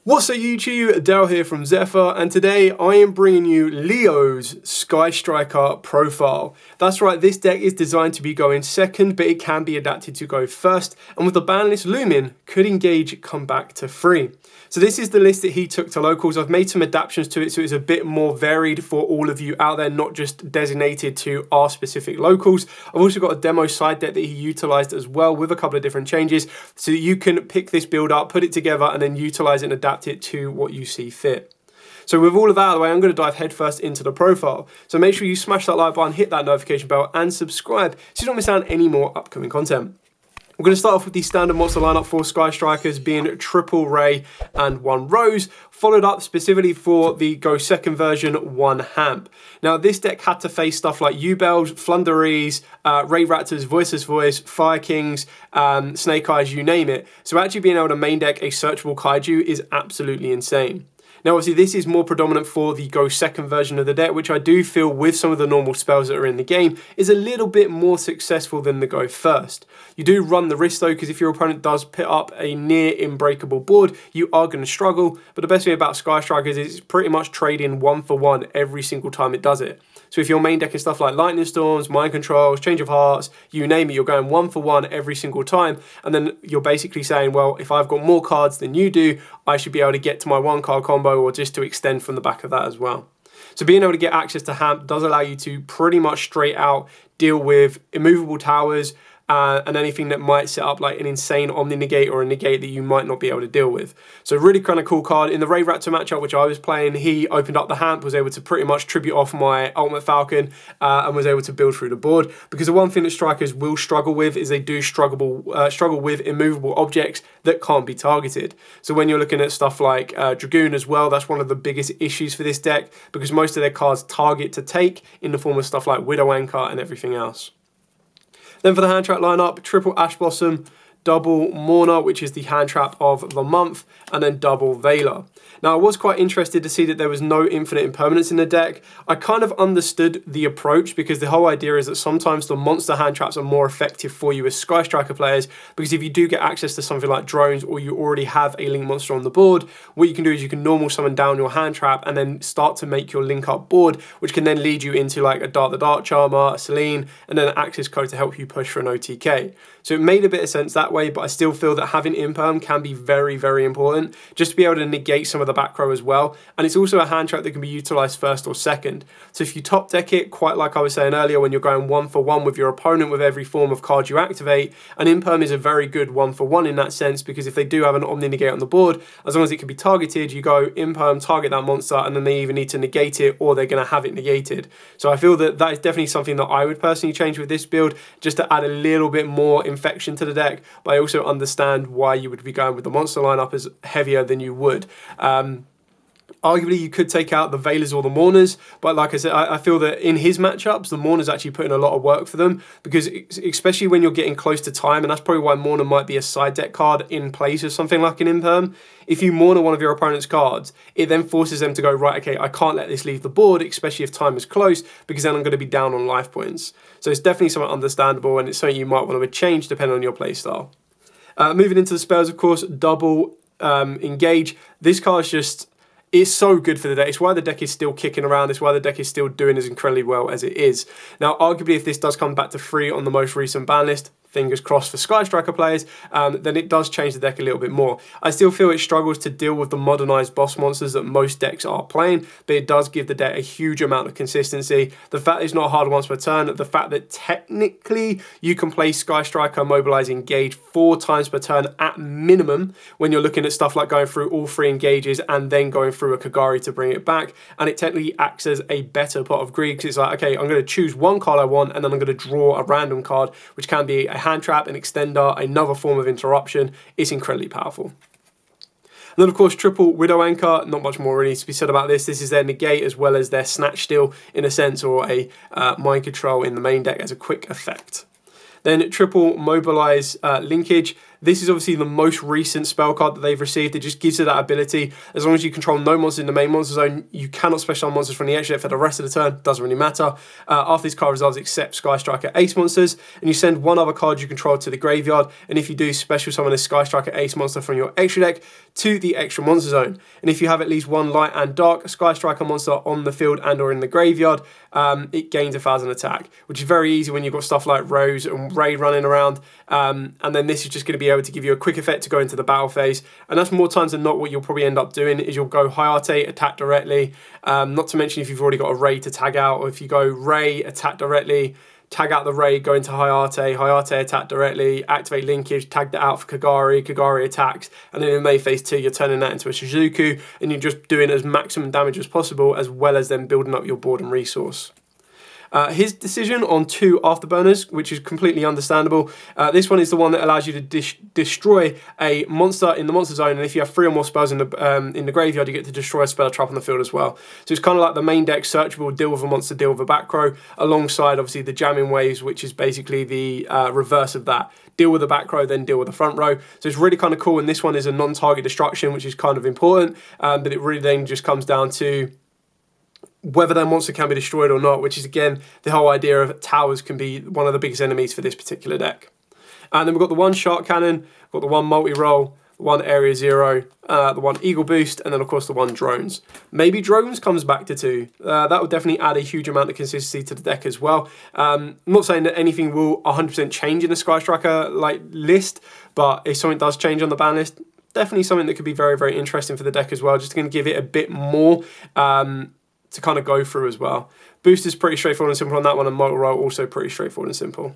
What's up YouTube, Dale here from Zephyr, and today I am bringing you Leo's Sky Striker profile. That's right, this deck is designed to be going second, but it can be adapted to go first, and with the ban list looming, could engage come back to free. So this is the list that he took to locals. I've made some adaptations to it so it's a bit more varied for all of you out there, not just designated to our specific locals. I've also got a demo side deck that he utilized as well with a couple of different changes so that you can pick this build up, put it together, and then utilize it and adapt it to what you see fit. So with all of that out of the way, I'm going to dive headfirst into the profile. So make sure you smash that like button, hit that notification bell, and subscribe so you don't miss out on any more upcoming content. We're going to start off with the standard monster lineup for Sky Strikers being Triple Ray and 1 Rose, followed up specifically for the Go Second version 1 Hamp. Now this deck had to face stuff like U-Bells, Flunderees, Ray Raptors, Voice, Fire Kings, Snake Eyes, you name it. So actually being able to main deck a searchable Kaiju is absolutely insane. Now obviously this is more predominant for the Go Second version of the deck, which I do feel with some of the normal spells that are in the game is a little bit more successful than the Go First. You do run the risk though, because if your opponent does put up a near unbreakable board, you are going to struggle. But the best thing about Sky Strikers is it's pretty much trading 1 for 1 every single time it does it. So if you're main decking stuff like Lightning Storms, Mind Controls, Change of Hearts, you name it, you're going 1 for 1 every single time. And then you're basically saying, well, if I've got more cards than you do, I should be able to get to my 1 card combo or just to extend from the back of that as well. So being able to get access to Hamp does allow you to pretty much straight out deal with immovable towers, and anything that might set up like an insane Omni Negate or a Negate that you might not be able to deal with. So really kind of cool card. In the Ray Raptor matchup, which I was playing, he opened up the Hamp, was able to pretty much tribute off my Ultimate Falcon, and was able to build through the board. Because the one thing that strikers will struggle with is they do struggle with immovable objects that can't be targeted. So when you're looking at stuff like Dragoon as well, that's one of the biggest issues for this deck, because most of their cards target to take in the form of stuff like Widow Anchor and everything else. Then for the hand trap lineup, triple Ash Blossom, double Mourner, which is the hand trap of the month, and then double Veiler. Now I was quite interested to see that there was no infinite impermanence in the deck. I kind of understood the approach, because the whole idea is that sometimes the monster hand traps are more effective for you as Sky Striker players, because if you do get access to something like drones or you already have a link monster on the board, what you can do is you can normal summon down your hand trap and then start to make your link up board, which can then lead you into like a Dart the Dark Charmer, a Selene, and then an access code to help you push for an OTK. So it made a bit of sense that way, but I still feel that having imperm can be very, very important, just to be able to negate some of the back row as well. And it's also a hand trap that can be utilized first or second. So if you top deck it, quite like I was saying earlier, when you're going 1 for 1 with your opponent with every form of card you activate, an imperm is a very good 1 for 1 in that sense, because if they do have an Omni Negate on the board, as long as it can be targeted, you go imperm, target that monster, and then they either need to negate it or they're going to have it negated. So I feel that that is definitely something that I would personally change with this build, just to add a little bit more infection to the deck, but I also understand why you would be going with the monster lineup as heavier than you would. Arguably, you could take out the Veilers or the Mourners, but like I said, I feel that in his matchups, the Mourners actually put in a lot of work for them, because especially when you're getting close to time, and that's probably why Mourner might be a side deck card in place of something like an Imperm. If you Mourner one of your opponent's cards, it then forces them to go, right, okay, I can't let this leave the board, especially if time is close, because then I'm going to be down on life points. So it's definitely somewhat understandable, and it's something you might want to change depending on your playstyle. Moving into the spells, of course, double Engage. This card's just... it's so good for the deck. It's why the deck is still kicking around. It's why the deck is still doing as incredibly well as it is. Now, arguably, if this does come back to free on the most recent ban list, fingers crossed for Sky Striker players, then it does change the deck a little bit more. I still feel it struggles to deal with the modernized boss monsters that most decks are playing, but it does give the deck a huge amount of consistency. The fact that it's not hard once per turn, the fact that technically you can play Sky Striker, Mobilize, Engage 4 times per turn at minimum when you're looking at stuff like going through all 3 engages and then going through a Kagari to bring it back, and it technically acts as a better pot of greed, because it's like, okay, I'm going to choose 1 card I want, and then I'm going to draw a random card, which can be a hand trap, an extender, another form of interruption. It's incredibly powerful. And then of course triple Widow Anchor, not much more really to be said about this. This is their negate as well as their snatch steal in a sense, or a mind control in the main deck as a quick effect. Then triple Mobilize Linkage. This is obviously the most recent spell card that they've received. It just gives you that ability. As long as you control no monsters in the main monster zone, you cannot special summon monsters from the extra deck for the rest of the turn. Doesn't really matter. After this card resolves, accept Sky Striker Ace monsters, and you send one other card you control to the graveyard, and if you do, special summon a Sky Striker Ace monster from your extra deck to the extra monster zone. And if you have at least one light and dark Sky Striker monster on the field and or in the graveyard, it gains 1,000 attack, which is very easy when you've got stuff like Rose and Ray running around. And then this is just going to be able to give you a quick effect to go into the battle phase. And that's more times than not what you'll probably end up doing is you'll go Hayate, attack directly. Not to mention if you've already got a Ray to tag out, or if you go Ray, attack directly, tag out the Ray, go into Hayate, Hayate attack directly, activate linkage, tag that out for Kagari, Kagari attacks, and then in May phase 2 you're turning that into a Shizuku, and you're just doing as maximum damage as possible, as well as then building up your board and resource. His decision on 2 afterburners, which is completely understandable. This one is the one that allows you to destroy a monster in the monster zone, and if you have 3 or more spells in the graveyard, you get to destroy a spell trap on the field as well. So it's kind of like the main deck searchable, deal with a monster, deal with a back row, alongside obviously the jamming waves, which is basically the reverse of that. Deal with the back row, then deal with the front row. So it's really kind of cool, and this one is a non-target destruction, which is kind of important, but it really then just comes down to whether that monster can be destroyed or not, which is again the whole idea of towers can be one of the biggest enemies for this particular deck. And then we've got the 1 shark cannon, we've got the 1 multi-roll, the 1 area 0, the 1 eagle boost, and then of course the 1 drones. Maybe drones comes back to 2. That would definitely add a huge amount of consistency to the deck as well. I'm not saying that anything will 100% change in the Sky Striker list, but if something does change on the ban list, definitely something that could be very, very interesting for the deck as well. Just going to give it a bit more to kind of go through as well. Boost is pretty straightforward and simple on that one, and Motor Roll also pretty straightforward and simple.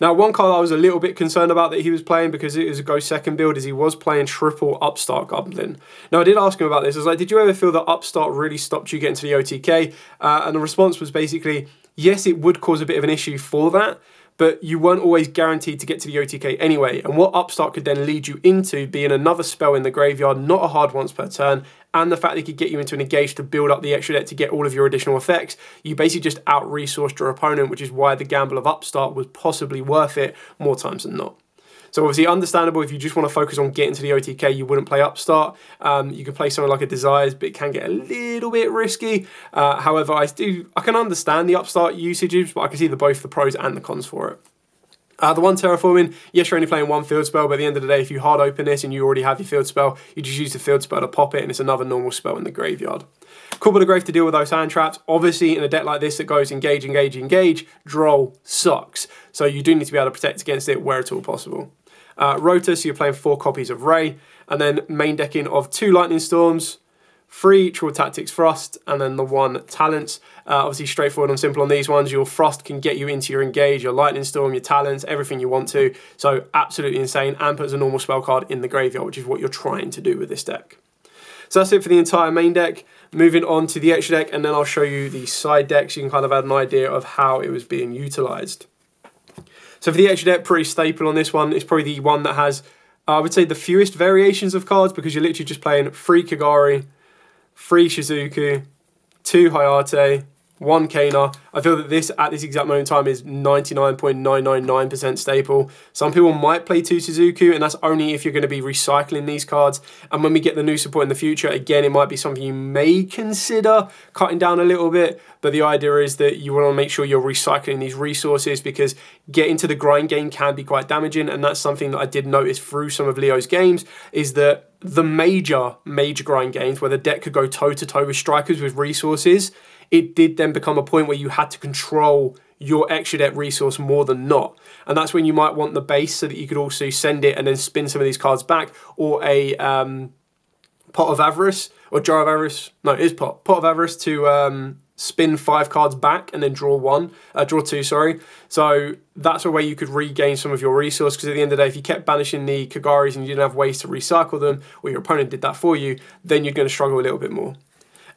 Now, one card I was a little bit concerned about that he was playing, because it was a go second build, is he was playing triple Upstart Goblin. Now, I did ask him about this. I was like, did you ever feel that Upstart really stopped you getting to the OTK? And the response was basically, yes, it would cause a bit of an issue for that, but you weren't always guaranteed to get to the OTK anyway. And what Upstart could then lead you into being another spell in the graveyard, not a hard once per turn, and the fact that it could get you into an engage to build up the extra deck to get all of your additional effects. You basically just out-resourced your opponent, which is why the gamble of Upstart was possibly worth it more times than not. So obviously understandable, if you just want to focus on getting to the OTK, you wouldn't play Upstart. You can play something like a Desires, but it can get a little bit risky. However, I can understand the Upstart usages, but I can see both the pros and the cons for it. The 1 terraforming, yes, you're only playing 1 field spell, but at the end of the day, if you hard open this and you already have your field spell, you just use the field spell to pop it, and it's another normal spell in the graveyard. Cool bit of grave to deal with those hand traps. Obviously, in a deck like this that goes engage, engage, engage, Droll sucks. So you do need to be able to protect against it where at all possible. Rotor, so you're playing 4 copies of Ray, and then main decking of 2 Lightning Storms, 3 Troll Tactics Frost, and then the 1 Talents. Obviously straightforward and simple on these ones. Your Frost can get you into your Engage, your Lightning Storm, your Talents, everything you want to. So absolutely insane, and puts a normal spell card in the graveyard, which is what you're trying to do with this deck. So that's it for the entire main deck. Moving on to the extra deck, and then I'll show you the side decks. So you can kind of have an idea of how it was being utilised. So for the extra deck, pretty staple on this one. It's probably the one that has, I would say, the fewest variations of cards, because you're literally just playing 3 Kagari, 3 Shizuku, 2 Hayate, 1 Kana. I feel that this, at this exact moment in time, is 99.999% staple. Some people might play 2 Shizuku, and that's only if you're going to be recycling these cards. And when we get the new support in the future, again, it might be something you may consider cutting down a little bit. But the idea is that you want to make sure you're recycling these resources, because getting to the grind game can be quite damaging. And that's something that I did notice through some of Leo's games, is that the major grind games where the deck could go toe-to-toe with strikers with resources, it did then become a point where you had to control your extra deck resource more than not. And that's when you might want the base, so that you could also send it and then spin some of these cards back, or a Pot of Avarice, or Jar of Avarice. No, it is Pot of Avarice to spin 5 cards back and then draw 2, sorry. So that's a way you could regain some of your resource, because at the end of the day, if you kept banishing the Kagaris and you didn't have ways to recycle them, or your opponent did that for you, then you're going to struggle a little bit more.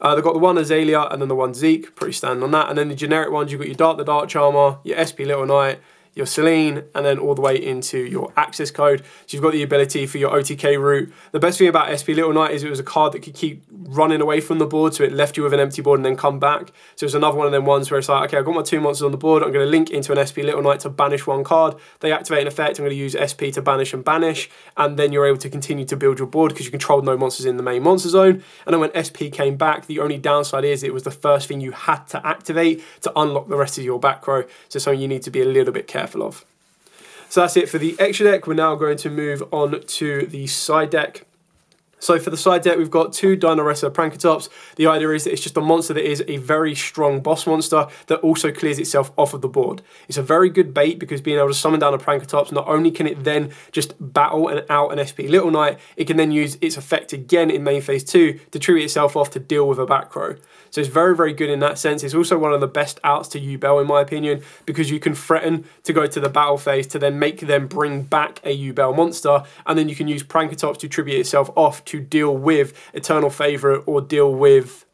They've got the 1 Azalea and then the 1 Zeke, pretty standard on that. And then the generic ones, you've got your Dark the Dark Charmer, your SP Little Knight, your Celine, and then all the way into your access code. So you've got the ability for your OTK route. The best thing about SP Little Knight is it was a card that could keep running away from the board, so it left you with an empty board and then come back. So it's another one of them ones where it's like, okay, I've got my 2 monsters on the board, I'm going to link into an SP Little Knight to banish 1 card. They activate an effect, I'm going to use SP to banish, and then you're able to continue to build your board because you controlled no monsters in the main monster zone. And then when SP came back, the only downside is it was the first thing you had to activate to unlock the rest of your back row, so something you need to be a little bit careful of. So that's it for the extra deck. We're now going to move on to the side deck. So for the side deck, we've got 2 Dinoressa Prankatops. The idea is that it's just a monster that is a very strong boss monster that also clears itself off of the board. It's a very good bait because being able to summon down a Prankatops, not only can it then just battle and out an SP Little Knight, it can then use its effect again in main phase 2 to tribute itself off to deal with a back row. So it's very, very good in that sense. It's also one of the best outs to Yubel in my opinion, because you can threaten to go to the battle phase to then make them bring back a Yubel monster, and then you can use Prankatops to tribute itself off to deal with Eternal Favourite or deal with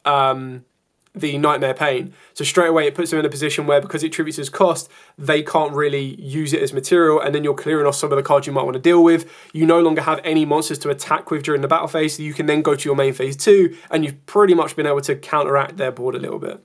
the Nightmare Pain. So straight away it puts them in a position where, because it tributes as cost, they can't really use it as material, and then you're clearing off some of the cards you might want to deal with. You no longer have any monsters to attack with during the battle phase, so you can then go to your main phase 2 and you've pretty much been able to counteract their board a little bit.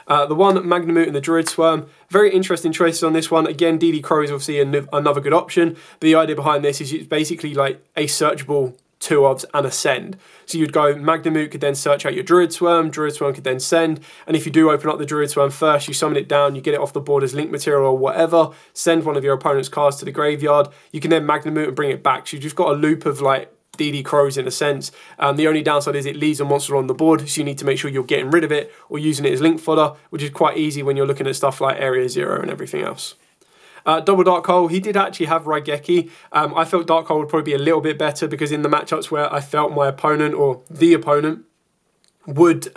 The one, Magnamute and the Druid Swarm, very interesting choices on this one. Again, DD Crow is obviously another good option, but the idea behind this is it's basically like a searchable 2-ofs and a send. So you'd go, Magnamute could then search out your Druid Swarm could then send, and if you do open up the Druid Swarm first, you summon it down, you get it off the board as link material or whatever, send one of your opponent's cards to the graveyard, you can then Magnamute and bring it back. So you've just got a loop of like DD Crows in a sense. The only downside is it leaves a monster on the board, so you need to make sure you're getting rid of it or using it as link fodder, which is quite easy when you're looking at stuff like Area Zero and everything else. Double Dark Hole, he did actually have Raigeki. I felt Dark Hole would probably be a little bit better because in the matchups where I felt my opponent or the opponent would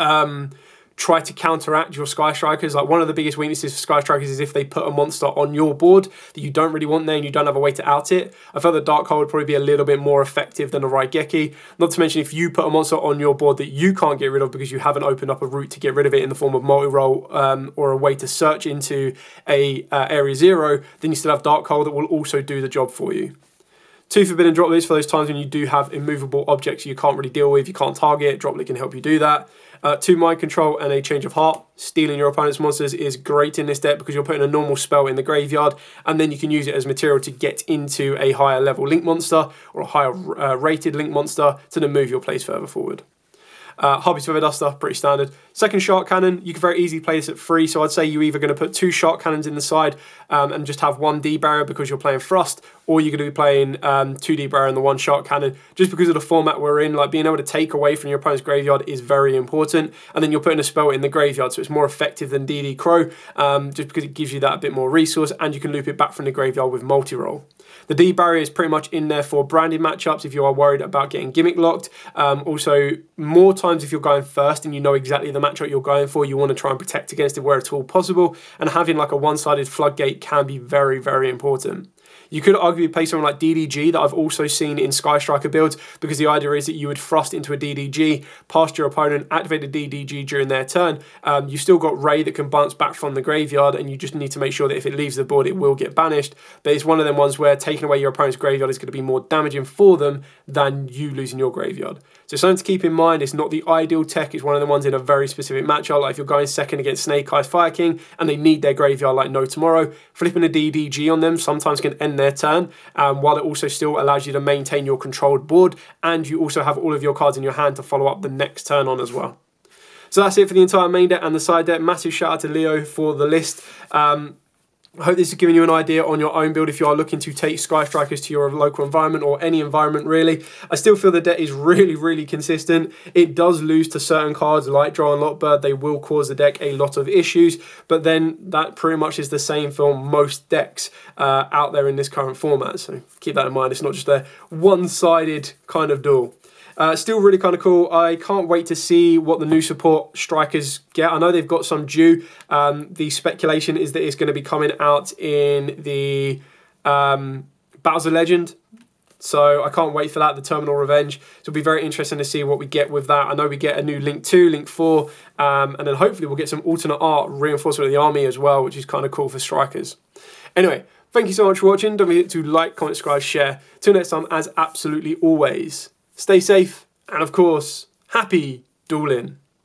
try to counteract your Sky Strikers. Like, one of the biggest weaknesses for Sky Strikers is if they put a monster on your board that you don't really want there and you don't have a way to out it. I felt that Dark Hole would probably be a little bit more effective than a Raigeki. Not to mention, if you put a monster on your board that you can't get rid of because you haven't opened up a route to get rid of it in the form of multi-roll or a way to search into a Area Zero, then you still have Dark Hole that will also do the job for you. 2 Forbidden Droplets for those times when you do have immovable objects you can't really deal with, you can't target. Droplet can help you do that. 2 Mind Control and a Change of Heart. Stealing your opponent's monsters is great in this deck because you're putting a normal spell in the graveyard and then you can use it as material to get into a higher level link monster or a higher rated link monster to then move your plays further forward. Harpy's Feather Duster, pretty standard. Second Shark Cannon, you can very easily play this at 3, so I'd say you're either going to put 2 Shark Cannons in the side and just have 1 D barrier because you're playing Thrust, or you're going to be playing 2 D barrier and the 1 Shark Cannon, just because of the format we're in. Like, being able to take away from your opponent's graveyard is very important, and then you're putting a spell in the graveyard, so it's more effective than DD Crow, just because it gives you that a bit more resource, and you can loop it back from the graveyard with multi-roll. The D barrier is pretty much in there for branded matchups if you are worried about getting gimmick locked. Also, more times if you're going first and you know exactly the matchup you're going for, you want to try and protect against it where at all possible. And having like a one-sided floodgate can be very, very important. You could arguably play something like DDG that I've also seen in Sky Striker builds, because the idea is that you would thrust into a DDG past your opponent, activate the DDG during their turn. You've still got Ray that can bounce back from the graveyard, and you just need to make sure that if it leaves the board, it will get banished. But it's one of them ones where taking away your opponent's graveyard is going to be more damaging for them than you losing your graveyard. So something to keep in mind, it's not the ideal tech, it's one of the ones in a very specific matchup, like if you're going second against Snake Eyes Fire King and they need their graveyard like no tomorrow, flipping a DDG on them sometimes can end their turn, while it also still allows you to maintain your controlled board, and you also have all of your cards in your hand to follow up the next turn on as well. So that's it for the entire main deck and the side deck. Massive shout out to Leo for the list. I hope this has given you an idea on your own build if you are looking to take Sky Strikers to your local environment or any environment really. I still feel the deck is really, really consistent. It does lose to certain cards like Draw and Lockbird. They will cause the deck a lot of issues, but then that pretty much is the same for most decks out there in this current format. So keep that in mind. It's not just a one-sided kind of duel. Still really kind of cool. I can't wait to see what the new support strikers get. I know they've got some due. The speculation is that it's going to be coming out in the Battles of Legend. So I can't wait for that, the Terminal Revenge. So it'll be very interesting to see what we get with that. I know we get a new Link 2, Link 4, and then hopefully we'll get some alternate art reinforcement of the army as well, which is kind of cool for strikers. Anyway, thank you so much for watching. Don't forget to like, comment, subscribe, share. Till next time, as absolutely always, stay safe, and of course, happy Duel in.